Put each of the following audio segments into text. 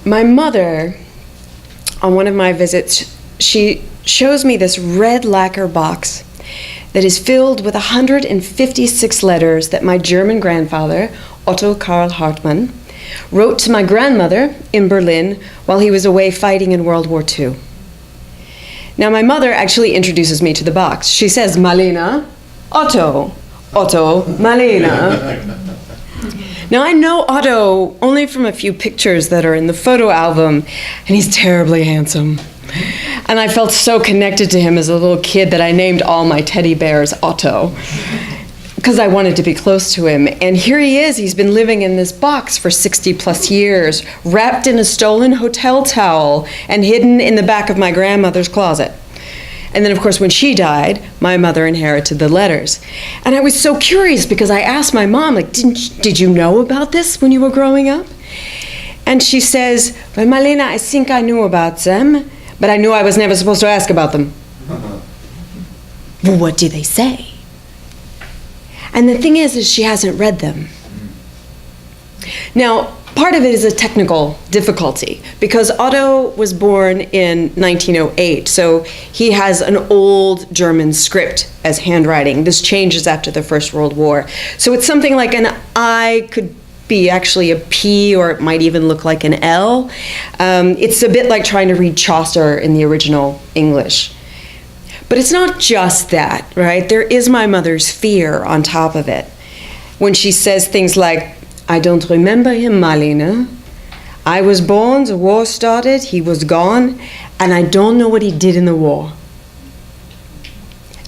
My mother, on one of my visits, she shows me this red lacquer box that is filled with 156 letters that my German grandfather, Otto Karl Hartmann, wrote to my grandmother in Berlin while he was away fighting in World War II. Now, my mother actually introduces me to the box. She says, Marlene, Otto, Marlene. Now, I know Otto only from a few pictures that are in the photo album, and he's terribly handsome. And I felt so connected to him as a little kid that I named all my teddy bears Otto, because I wanted to be close to him. And here he is, he's been living in this box for 60 plus years, wrapped in a stolen hotel towel and hidden in the back of my grandmother's closet. And then, of course, when she died, my mother inherited the letters. And I was so curious because I asked my mom, like, did you know about this when you were growing up? And she says, well, Marlene, I think I knew about them, but I knew I was never supposed to ask about them. Well, what do they say? And the thing is she hasn't read them. Now, part of it is a technical difficulty because Otto was born in 1908, so he has an old German script as handwriting. This changes after the First World War. So it's something like an I could be actually a P, or it might even look like an L. It's a bit like trying to read Chaucer in the original English. But it's not just that, right? There is my mother's fear on top of it. When she says things like, I don't remember him, Marlene. I was born, the war started, he was gone, and I don't know what he did in the war.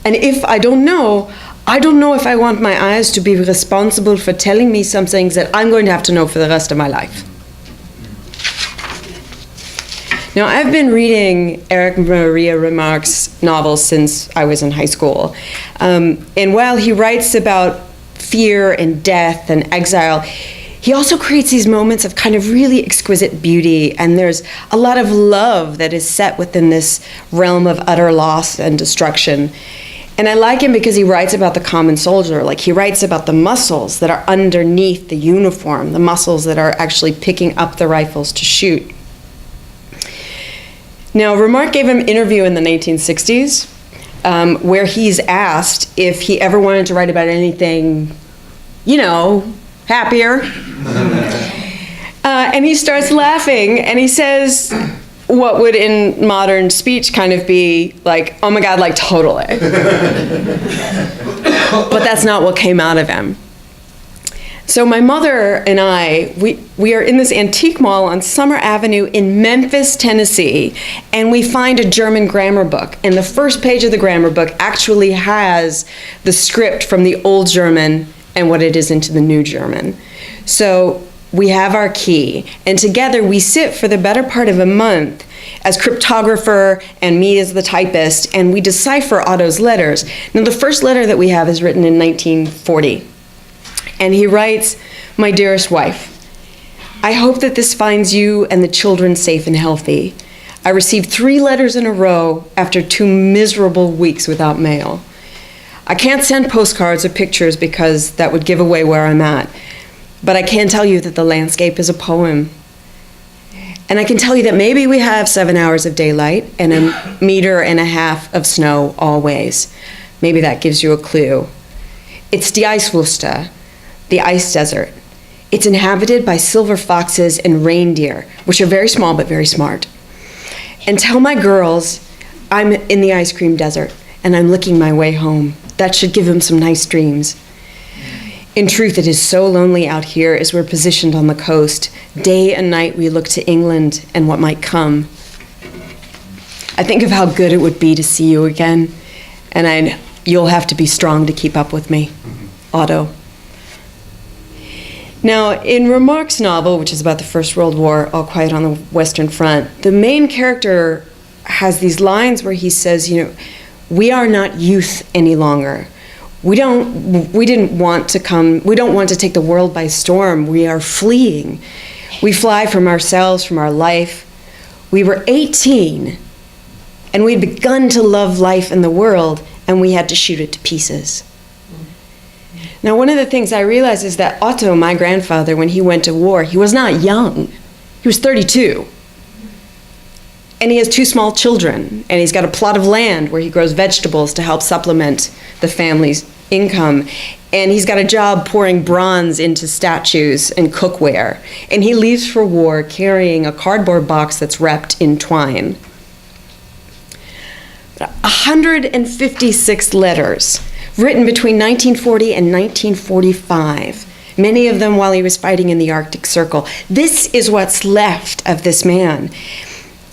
And if I don't know if I want my eyes to be responsible for telling me some things that I'm going to have to know for the rest of my life. Now, I've been reading Erich Maria Remarque's novels since I was in high school. And while he writes about fear and death and exile, he also creates these moments of kind of really exquisite beauty, and there's a lot of love that is set within this realm of utter loss and destruction. And I like him because he writes about the common soldier. Like, he writes about the muscles that are underneath the uniform, the muscles that are actually picking up the rifles to shoot. Now, Remarque gave an interview in the 1960s where he's asked if he ever wanted to write about anything, happier. And he starts laughing, and he says what would in modern speech kind of be like, oh my God, like totally. But that's not what came out of him. So my mother and I, we are in this antique mall on Summer Avenue in Memphis, Tennessee, and we find a German grammar book. And the first page of the grammar book actually has the script from the old German and what it is into the new German. So we have our key, and together we sit for the better part of a month as cryptographer and me as the typist, and we decipher Otto's letters. Now, the first letter that we have is written in 1940. And he writes, my dearest wife, I hope that this finds you and the children safe and healthy. I received 3 letters in a row after 2 miserable weeks without mail. I can't send postcards or pictures because that would give away where I'm at. But I can tell you that the landscape is a poem. And I can tell you that maybe we have 7 hours of daylight and 1.5 meters of snow always. Maybe that gives you a clue. It's die Eiswüste, the ice desert. It's inhabited by silver foxes and reindeer, which are very small but very smart. And tell my girls I'm in the ice cream desert and I'm looking my way home. That should give them some nice dreams. In truth, it is so lonely out here as we're positioned on the coast. Day and night we look to England and what might come. I think of how good it would be to see you again, and you'll have to be strong to keep up with me. Otto. Now, in Remarque's novel, which is about the First World War, All Quiet on the Western Front, the main character has these lines where he says, we are not youth any longer. We don't want to take the world by storm. We are fleeing. We fly from ourselves, from our life. We were 18, and we'd begun to love life and the world, and we had to shoot it to pieces. Now, one of the things I realized is that Otto, my grandfather, when he went to war, he was not young. He was 32. And he has 2 small children, and he's got a plot of land where he grows vegetables to help supplement the family's income. And he's got a job pouring bronze into statues and cookware. And he leaves for war carrying a cardboard box that's wrapped in twine. 156 letters written between 1940 and 1945, many of them while he was fighting in the Arctic Circle. This is what's left of this man.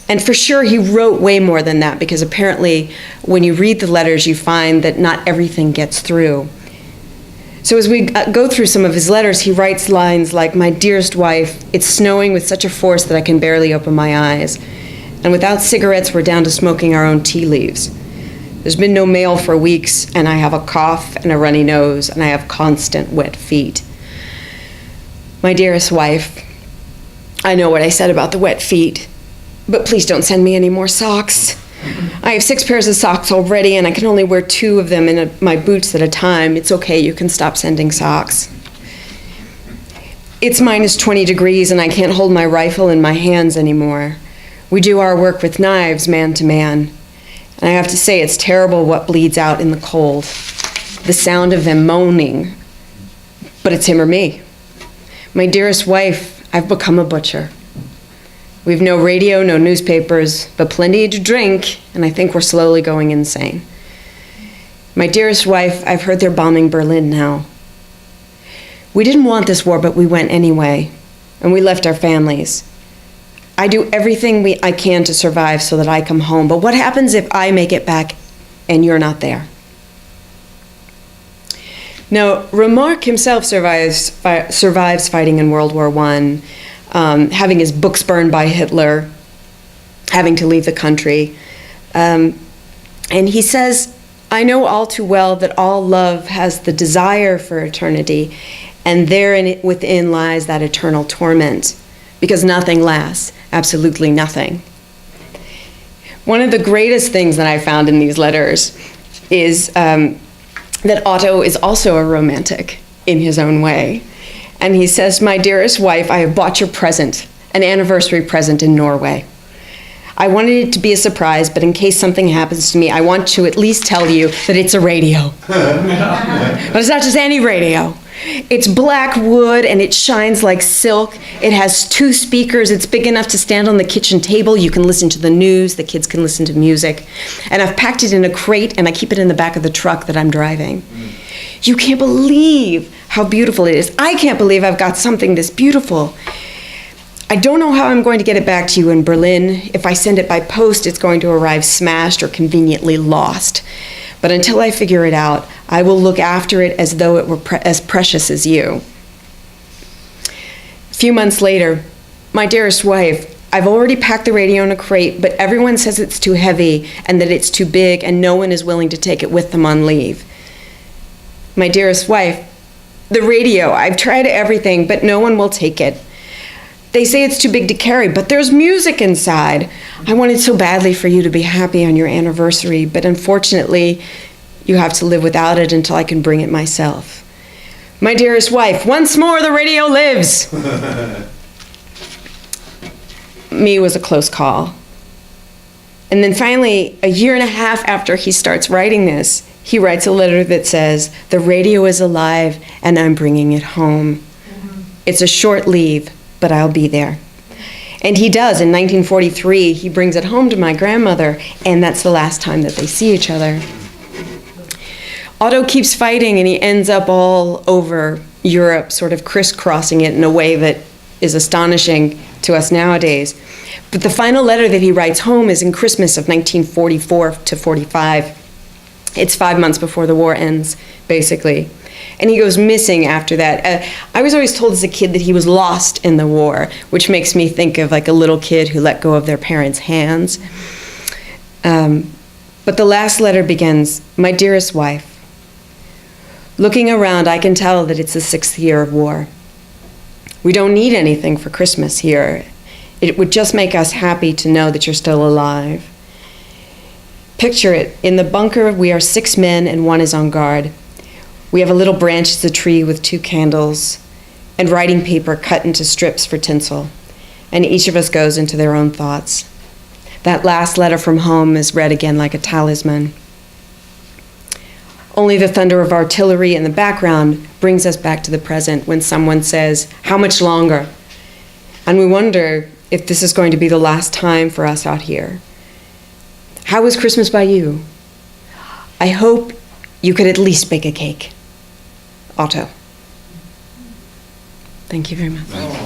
And for sure, he wrote way more than that, because apparently when you read the letters, you find that not everything gets through. So as we go through some of his letters, he writes lines like, "My dearest wife, it's snowing with such a force that I can barely open my eyes. And without cigarettes, we're down to smoking our own tea leaves. There's been no mail for weeks, and I have a cough and a runny nose, and I have constant wet feet. My dearest wife, I know what I said about the wet feet, but please don't send me any more socks. I have 6 pairs of socks already, and I can only wear 2 of them in my boots at a time. It's okay, you can stop sending socks. It's minus 20 degrees, and I can't hold my rifle in my hands anymore. We do our work with knives, man to man. And I have to say, it's terrible what bleeds out in the cold. The sound of them moaning. But it's him or me. My dearest wife, I've become a butcher. We've no radio, no newspapers, but plenty to drink, and I think we're slowly going insane. My dearest wife, I've heard they're bombing Berlin now. We didn't want this war, but we went anyway, and we left our families. I do everything I can to survive so that I come home, but what happens if I make it back and you're not there?" Now, Remarque himself survives fighting in World War I, having his books burned by Hitler, having to leave the country. And he says, "I know all too well that all love has the desire for eternity, and therein within lies that eternal torment, because nothing lasts, absolutely nothing." One of the greatest things that I found in these letters is that Otto is also a romantic in his own way. And he says, "My dearest wife, I have bought your present, an anniversary present in Norway. I wanted it to be a surprise, but in case something happens to me, I want to at least tell you that it's a radio." But it's not just any radio. It's black wood, and it shines like silk. It has 2 speakers. It's big enough to stand on the kitchen table. You can listen to the news. The kids can listen to music. And I've packed it in a crate, and I keep it in the back of the truck that I'm driving. You can't believe how beautiful it is. I can't believe I've got something this beautiful. I don't know how I'm going to get it back to you in Berlin. If I send it by post, it's going to arrive smashed or conveniently lost. But until I figure it out, I will look after it as though it were as precious as you. A few months later, "My dearest wife, I've already packed the radio in a crate, but everyone says it's too heavy and that it's too big, and no one is willing to take it with them on leave. My dearest wife, the radio, I've tried everything, but no one will take it. They say it's too big to carry, but there's music inside. I wanted so badly for you to be happy on your anniversary, but unfortunately, you have to live without it until I can bring it myself. My dearest wife, once more the radio lives." Me was a close call. And then finally, a year and a half after he starts writing this, he writes a letter that says, "The radio is alive and I'm bringing it home. It's a short leave, but I'll be there." And he does. In 1943, he brings it home to my grandmother, and that's the last time that they see each other. Otto keeps fighting, and he ends up all over Europe, sort of crisscrossing it in a way that is astonishing to us nowadays. But the final letter that he writes home is in Christmas of 1944 to 45. It's 5 months before the war ends, basically. And he goes missing after that. I was always told as a kid that he was lost in the war, which makes me think of like a little kid who let go of their parents' hands. But the last letter begins, "My dearest wife, looking around, I can tell that it's the 6th year of war. We don't need anything for Christmas here. It would just make us happy to know that you're still alive. Picture it. In the bunker, we are 6 men and 1 is on guard. We have a little branch as a tree with 2 candles and writing paper cut into strips for tinsel, and each of us goes into their own thoughts. That last letter from home is read again like a talisman. Only the thunder of artillery in the background brings us back to the present when someone says, "How much longer?" And we wonder if this is going to be the last time for us out here. How was Christmas by you? I hope you could at least bake a cake. Otto. Thank you very much.